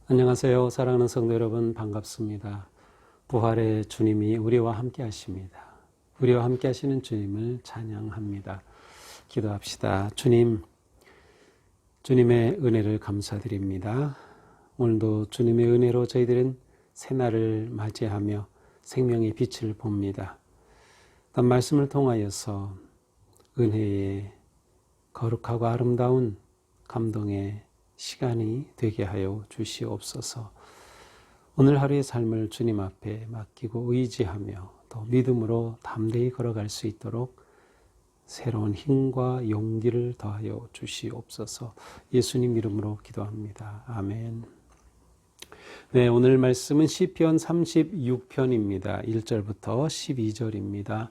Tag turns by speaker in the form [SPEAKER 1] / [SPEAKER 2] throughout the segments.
[SPEAKER 1] 안녕하세요. 사랑하는 성도 여러분, 반갑습니다. 부활의 주님이 우리와 함께 하십니다. 우리와 함께 하시는 주님을 찬양합니다. 기도합시다. 주님, 주님의 은혜를 감사드립니다. 오늘도 주님의 은혜로 저희들은 새날을 맞이하며 생명의 빛을 봅니다. 단 말씀을 통하여서 은혜의 거룩하고 아름다운 감동의 시간이 되게 하여 주시옵소서. 오늘 하루의 삶을 주님 앞에 맡기고 의지하며 또 믿음으로 담대히 걸어갈 수 있도록 새로운 힘과 용기를 더하여 주시옵소서. 예수님 이름으로 기도합니다. 아멘. 네, 오늘 말씀은 시편 36편입니다. 1절부터 12절입니다.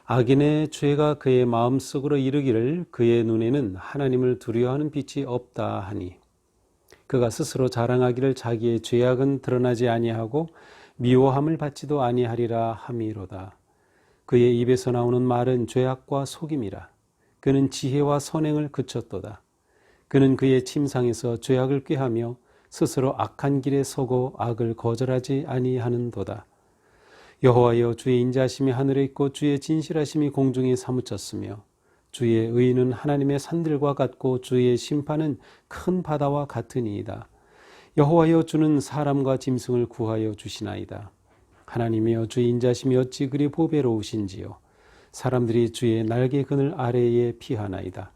[SPEAKER 1] 악인의 죄가 그의 마음속으로 이르기를 그의 눈에는 하나님을 두려워하는 빛이 없다 하니 그가 스스로 자랑하기를 자기의 죄악은 드러나지 아니하고 미워함을 받지도 아니하리라 함이로다. 그의 입에서 나오는 말은 죄악과 속임이라. 그는 지혜와 선행을 그쳤도다. 그는 그의 침상에서 죄악을 꾀하며 스스로 악한 길에 서고 악을 거절하지 아니하는도다. 여호와여, 주의 인자하심이 하늘에 있고 주의 진실하심이 공중에 사무쳤으며 주의 의는 하나님의 산들과 같고 주의 심판은 큰 바다와 같으니이다. 여호와여, 주는 사람과 짐승을 구하여 주시나이다. 하나님이여, 주의 인자하심이 어찌 그리 보배로우신지요. 사람들이 주의 날개 그늘 아래에 피하나이다.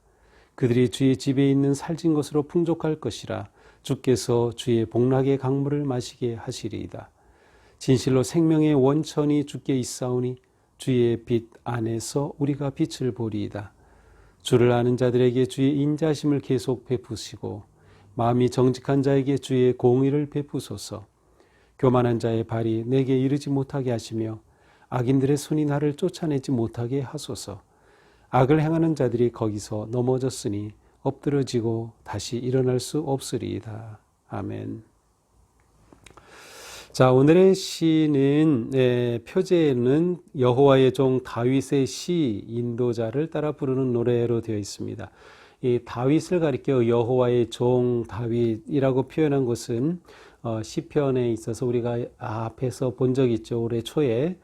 [SPEAKER 1] 그들이 주의 집에 있는 살진 것으로 풍족할 것이라. 주께서 주의 복락의 강물을 마시게 하시리이다. 진실로 생명의 원천이 주께 있사오니 주의 빛 안에서 우리가 빛을 보리이다. 주를 아는 자들에게 주의 인자심을 계속 베푸시고 마음이 정직한 자에게 주의 공의를 베푸소서. 교만한 자의 발이 내게 이르지 못하게 하시며 악인들의 손이 나를 쫓아내지 못하게 하소서. 악을 행하는 자들이 거기서 넘어졌으니 엎드러지고 다시 일어날 수 없으리이다. 아멘. 자, 오늘의 시는 표제에는 여호와의 종 다윗의 시 인도자를 따라 부르는 노래로 되어 있습니다. 이 다윗을 가리켜 여호와의 종 다윗이라고 표현한 것은 시편에 있어서 우리가 앞에서 본 적이 있죠. 올해 초에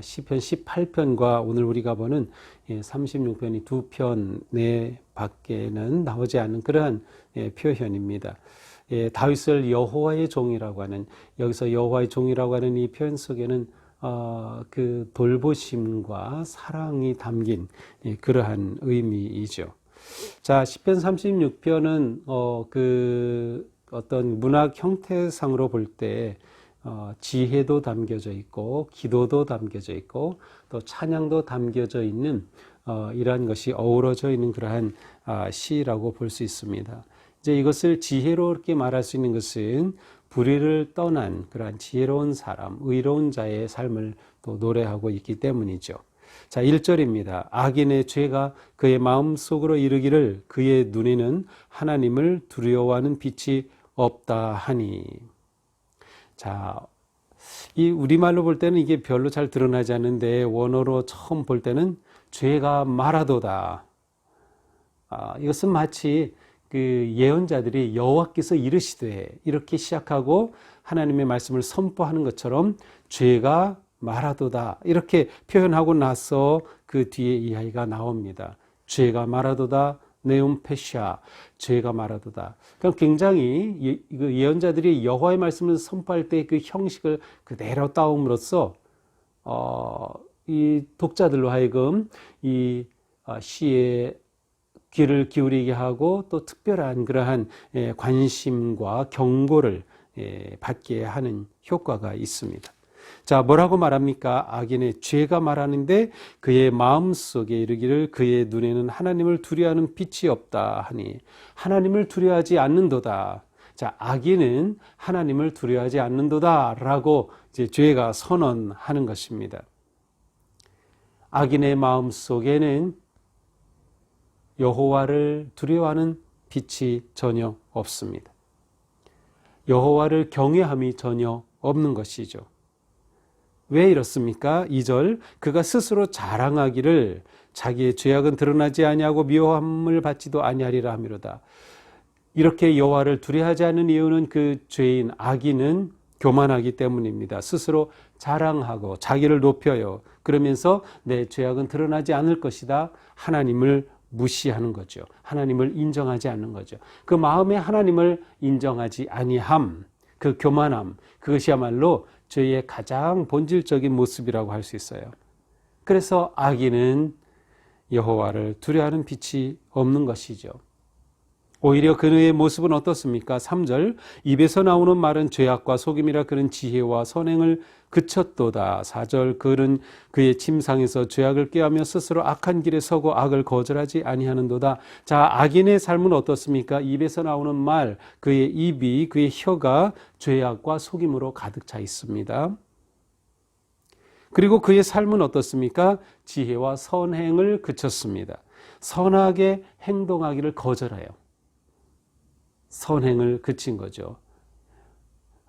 [SPEAKER 1] 시편 18편과 오늘 우리가 보는 36편이 두 편 내 밖에는 나오지 않는 그러한 표현입니다. 다윗을 여호와의 종이라고 하는, 여기서 여호와의 종이라고 하는 이 표현 속에는 그 돌보심과 사랑이 담긴 그러한 의미이죠. 자, 시편 36편은 그 어떤 문학 형태상으로 볼 때 지혜도 담겨져 있고 기도도 담겨져 있고 또 찬양도 담겨져 있는 이러한 것이 어우러져 있는 그러한 시라고 볼 수 있습니다. 이제 이것을 지혜롭게 말할 수 있는 것은 불의를 떠난 그러한 지혜로운 사람, 의로운 자의 삶을 또 노래하고 있기 때문이죠. 자, 1절입니다. 악인의 죄가 그의 마음속으로 이르기를 그의 눈에는 하나님을 두려워하는 빛이 없다 하니. 자, 이 우리말로 볼 때는 이게 별로 잘 드러나지 않는데 원어로 처음 볼 때는 죄가 말하도다. 이것은 마치 그 예언자들이 여호와께서 이르시되 이렇게 시작하고 하나님의 말씀을 선포하는 것처럼 죄가 말하도다 이렇게 표현하고 나서 그 뒤에 이야기가 나옵니다. 죄가 말하도다 네움페샤, 죄가 말하도다. 그럼 굉장히 예언자들이 여호와의 말씀을 선포할 때 그 형식을 그대로 따옴으로써 이 독자들로 하여금 이 시의 귀를 기울이게 하고 또 특별한 그러한 관심과 경고를 받게 하는 효과가 있습니다. 자, 뭐라고 말합니까? 악인의 죄가 말하는데 그의 마음속에 이르기를 그의 눈에는 하나님을 두려워하는 빛이 없다 하니, 하나님을 두려워하지 않는도다. 자, 악인은 하나님을 두려워하지 않는도다 라고 이제 죄가 선언하는 것입니다. 악인의 마음속에는 여호와를 두려워하는 빛이 전혀 없습니다. 여호와를 경외함이 전혀 없는 것이죠. 왜 이렇습니까? 2절, 그가 스스로 자랑하기를 자기의 죄악은 드러나지 아니하고 미워함을 받지도 아니하리라 함이로다. 이렇게 여호와를 두려워하지 않는 이유는 그 죄인 악인은 교만하기 때문입니다. 스스로 자랑하고 자기를 높여요. 그러면서 내 죄악은 드러나지 않을 것이다. 하나님을 무시하는 거죠. 하나님을 인정하지 않는 거죠. 그 마음에 하나님을 인정하지 아니함, 그 교만함, 그것이야말로 죄의 가장 본질적인 모습이라고 할 수 있어요. 그래서 악인은 여호와를 두려워하는 빛이 없는 것이죠. 오히려 그의 모습은 어떻습니까? 3절, 입에서 나오는 말은 죄악과 속임이라 그는 지혜와 선행을 그쳤도다. 4절, 그는 그의 침상에서 죄악을 꾀하며 스스로 악한 길에 서고 악을 거절하지 아니하는도다. 자, 악인의 삶은 어떻습니까? 입에서 나오는 말, 그의 입이, 그의 혀가 죄악과 속임으로 가득 차 있습니다. 그리고 그의 삶은 어떻습니까? 지혜와 선행을 그쳤습니다. 선하게 행동하기를 거절해요. 선행을 그친 거죠.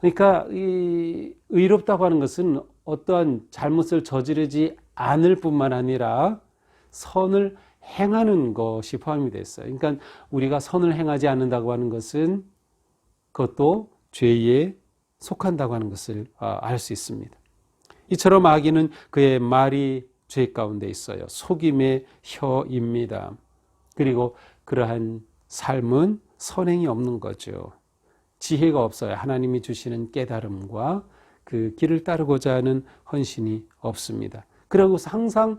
[SPEAKER 1] 그러니까 이 의롭다고 하는 것은 어떠한 잘못을 저지르지 않을 뿐만 아니라 선을 행하는 것이 포함이 됐어요. 그러니까 우리가 선을 행하지 않는다고 하는 것은 그것도 죄에 속한다고 하는 것을 알 수 있습니다. 이처럼 악인은 그의 말이 죄 가운데 있어요. 속임의 혀입니다. 그리고 그러한 삶은 선행이 없는 거죠. 지혜가 없어요. 하나님이 주시는 깨달음과 그 길을 따르고자 하는 헌신이 없습니다. 그리고 항상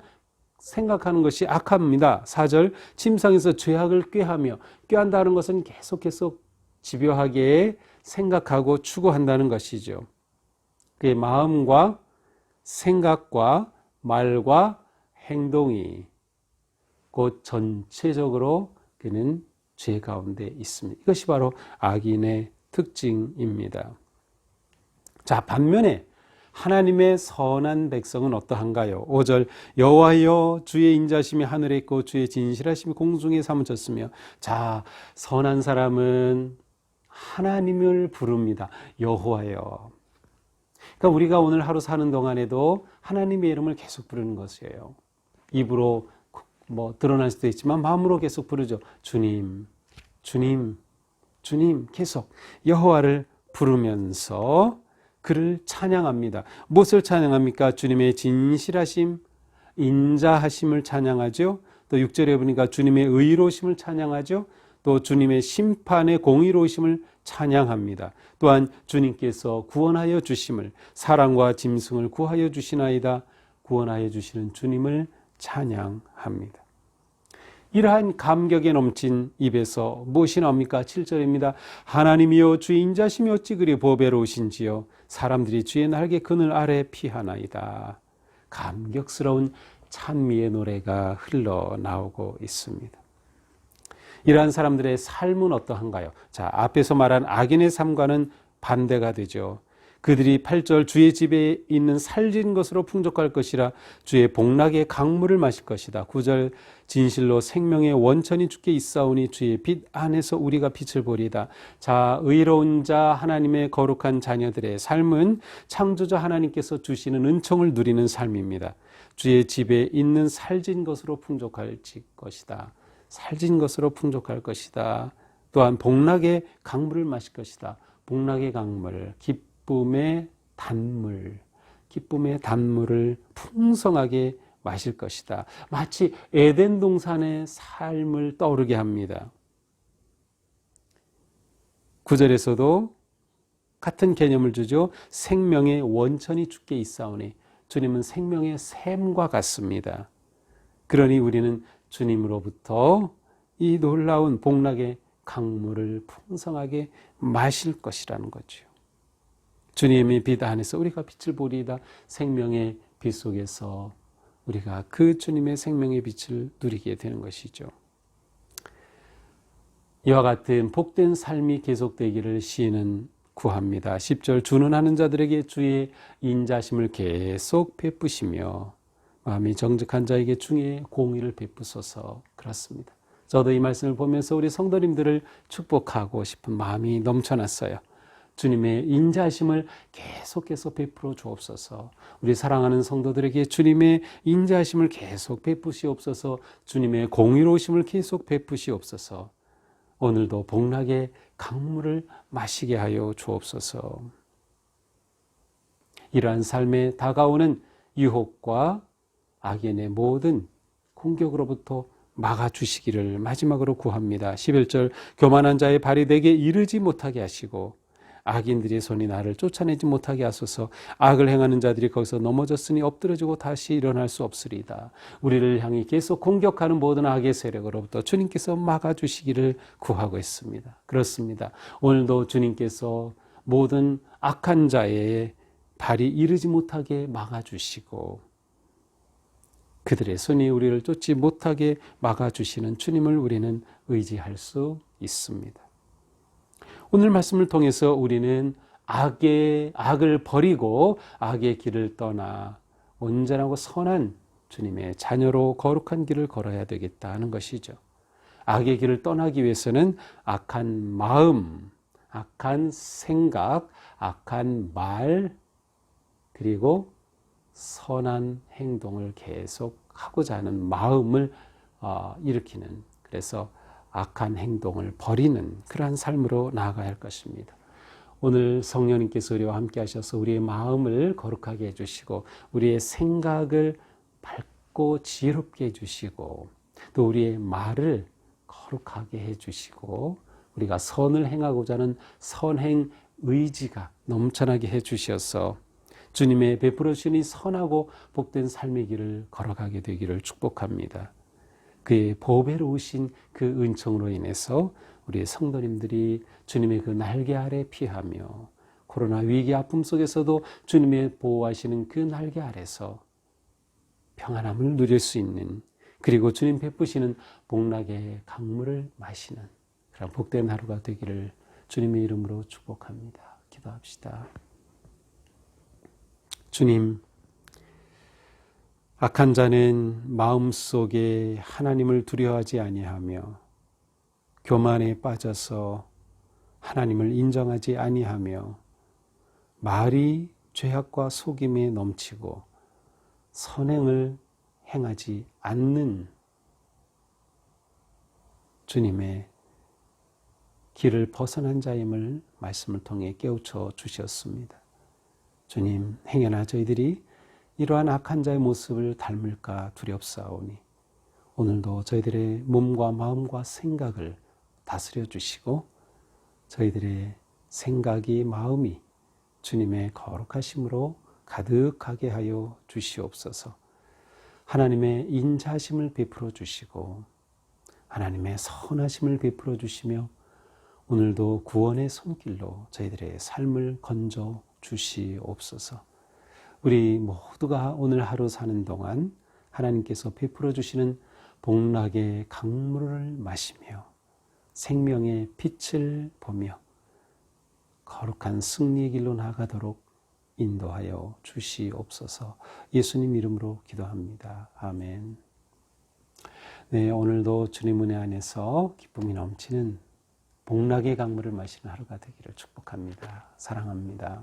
[SPEAKER 1] 생각하는 것이 악합니다. 4절, 침상에서 죄악을 꾀하며, 꾀한다는 것은 계속 집요하게 생각하고 추구한다는 것이죠. 그의 마음과 생각과 말과 행동이 곧 전체적으로 그는 죄 가운데 있습니다. 이것이 바로 악인의 특징입니다. 자, 반면에 하나님의 선한 백성은 어떠한가요? 5절, 여호와여 주의 인자심이 하늘에 있고 주의 진실하심이 공중에 사무쳤으며. 자, 선한 사람은 하나님을 부릅니다. 여호와여. 그러니까 우리가 오늘 하루 사는 동안에도 하나님의 이름을 계속 부르는 것이에요. 입으로 드러날 수도 있지만 마음으로 계속 부르죠. 주님, 주님, 주님, 계속 여호와를 부르면서 그를 찬양합니다. 무엇을 찬양합니까? 주님의 진실하심, 인자하심을 찬양하죠. 또 6절에 보니까 주님의 의로우심을 찬양하죠. 또 주님의 심판의 공의로우심을 찬양합니다. 또한 주님께서 구원하여 주심을, 사랑과 짐승을 구하여 주시나이다. 구원하여 주시는 주님을 찬양합니다. 이러한 감격에 넘친 입에서 무엇이 나옵니까? 7절입니다. 하나님이여 주의 인자심이 어찌 그리 보배로우신지요. 사람들이 주의 날개 그늘 아래 피하나이다. 감격스러운 찬미의 노래가 흘러나오고 있습니다. 이러한 사람들의 삶은 어떠한가요? 자, 앞에서 말한 악인의 삶과는 반대가 되죠. 그들이 8절 주의 집에 있는 살진 것으로 풍족할 것이라 주의 복락의 강물을 마실 것이다. 9절 진실로 생명의 원천이 주께 있사오니 주의 빛 안에서 우리가 빛을 보리다. 자, 의로운 자 하나님의 거룩한 자녀들의 삶은 창조자 하나님께서 주시는 은총을 누리는 삶입니다. 주의 집에 있는 살진 것으로 풍족할 것이다. 살진 것으로 풍족할 것이다. 또한 복락의 강물을 마실 것이다. 복락의 강물, 기쁨의 단물을 풍성하게 마실 것이다. 마치 에덴 동산의 삶을 떠오르게 합니다. 9절에서도 같은 개념을 주죠. 생명의 원천이 주께 있사오니. 주님은 생명의 샘과 같습니다. 그러니 우리는 주님으로부터 이 놀라운 복락의 강물을 풍성하게 마실 것이라는 거죠. 주님의 빛 안에서 우리가 빛을 보리이다. 생명의 빛 속에서 우리가 그 주님의 생명의 빛을 누리게 되는 것이죠. 이와 같은 복된 삶이 계속되기를 시인은 구합니다. 10절 주는 하는 자들에게 주의 인자심을 계속 베푸시며 마음이 정직한 자에게 중에 공의를 베푸소서. 그렇습니다. 저도 이 말씀을 보면서 우리 성도님들을 축복하고 싶은 마음이 넘쳐났어요. 주님의 인자하심을 계속 베풀어 주옵소서. 우리 사랑하는 성도들에게 주님의 인자하심을 계속 베푸시옵소서. 주님의 공의로우심을 계속 베푸시옵소서. 오늘도 복락의 강물을 마시게 하여 주옵소서. 이러한 삶에 다가오는 유혹과 악인의 모든 공격으로부터 막아주시기를 마지막으로 구합니다. 11절 교만한 자의 발이 내게 이르지 못하게 하시고 악인들의 손이 나를 쫓아내지 못하게 하소서. 악을 행하는 자들이 거기서 넘어졌으니 엎드러지고 다시 일어날 수 없으리다. 우리를 향해 계속 공격하는 모든 악의 세력으로부터 주님께서 막아주시기를 구하고 있습니다. 그렇습니다. 오늘도 주님께서 모든 악한 자의 발이 이르지 못하게 막아주시고 그들의 손이 우리를 쫓지 못하게 막아주시는 주님을 우리는 의지할 수 있습니다. 오늘 말씀을 통해서 우리는 악을 버리고 악의 길을 떠나 온전하고 선한 주님의 자녀로 거룩한 길을 걸어야 되겠다는 것이죠. 악의 길을 떠나기 위해서는 악한 마음, 악한 생각, 악한 말, 그리고 선한 행동을 계속 하고자 하는 마음을 일으키는, 그래서 악한 행동을 버리는 그러한 삶으로 나아가야 할 것입니다. 오늘 성령님께서 우리와 함께 하셔서 우리의 마음을 거룩하게 해주시고 우리의 생각을 밝고 지혜롭게 해주시고 또 우리의 말을 거룩하게 해주시고 우리가 선을 행하고자 하는 선행 의지가 넘쳐나게 해주셔서 주님의 베풀어 주신 이 선하고 복된 삶의 길을 걸어가게 되기를 축복합니다. 그의 보배로우신 그 은총으로 인해서 우리의 성도님들이 주님의 그 날개 아래 피하며 코로나 위기 아픔 속에서도 주님의 보호하시는 그 날개 아래서 평안함을 누릴 수 있는, 그리고 주님 베푸시는 복락의 강물을 마시는 그런 복된 하루가 되기를 주님의 이름으로 축복합니다. 기도합시다. 주님, 악한 자는 마음속에 하나님을 두려워하지 아니하며 교만에 빠져서 하나님을 인정하지 아니하며 말이 죄악과 속임에 넘치고 선행을 행하지 않는 주님의 길을 벗어난 자임을 말씀을 통해 깨우쳐 주셨습니다. 주님, 행여나 저희들이 이러한 악한 자의 모습을 닮을까 두렵사오니 오늘도 저희들의 몸과 마음과 생각을 다스려 주시고 저희들의 생각이 마음이 주님의 거룩하심으로 가득하게 하여 주시옵소서. 하나님의 인자하심을 베풀어 주시고 하나님의 선하심을 베풀어 주시며 오늘도 구원의 손길로 저희들의 삶을 건져 주시옵소서. 우리 모두가 오늘 하루 사는 동안 하나님께서 베풀어 주시는 복락의 강물을 마시며 생명의 빛을 보며 거룩한 승리의 길로 나아가도록 인도하여 주시옵소서. 예수님 이름으로 기도합니다. 아멘. 네, 오늘도 주님 은혜 안에서 기쁨이 넘치는 복락의 강물을 마시는 하루가 되기를 축복합니다. 사랑합니다.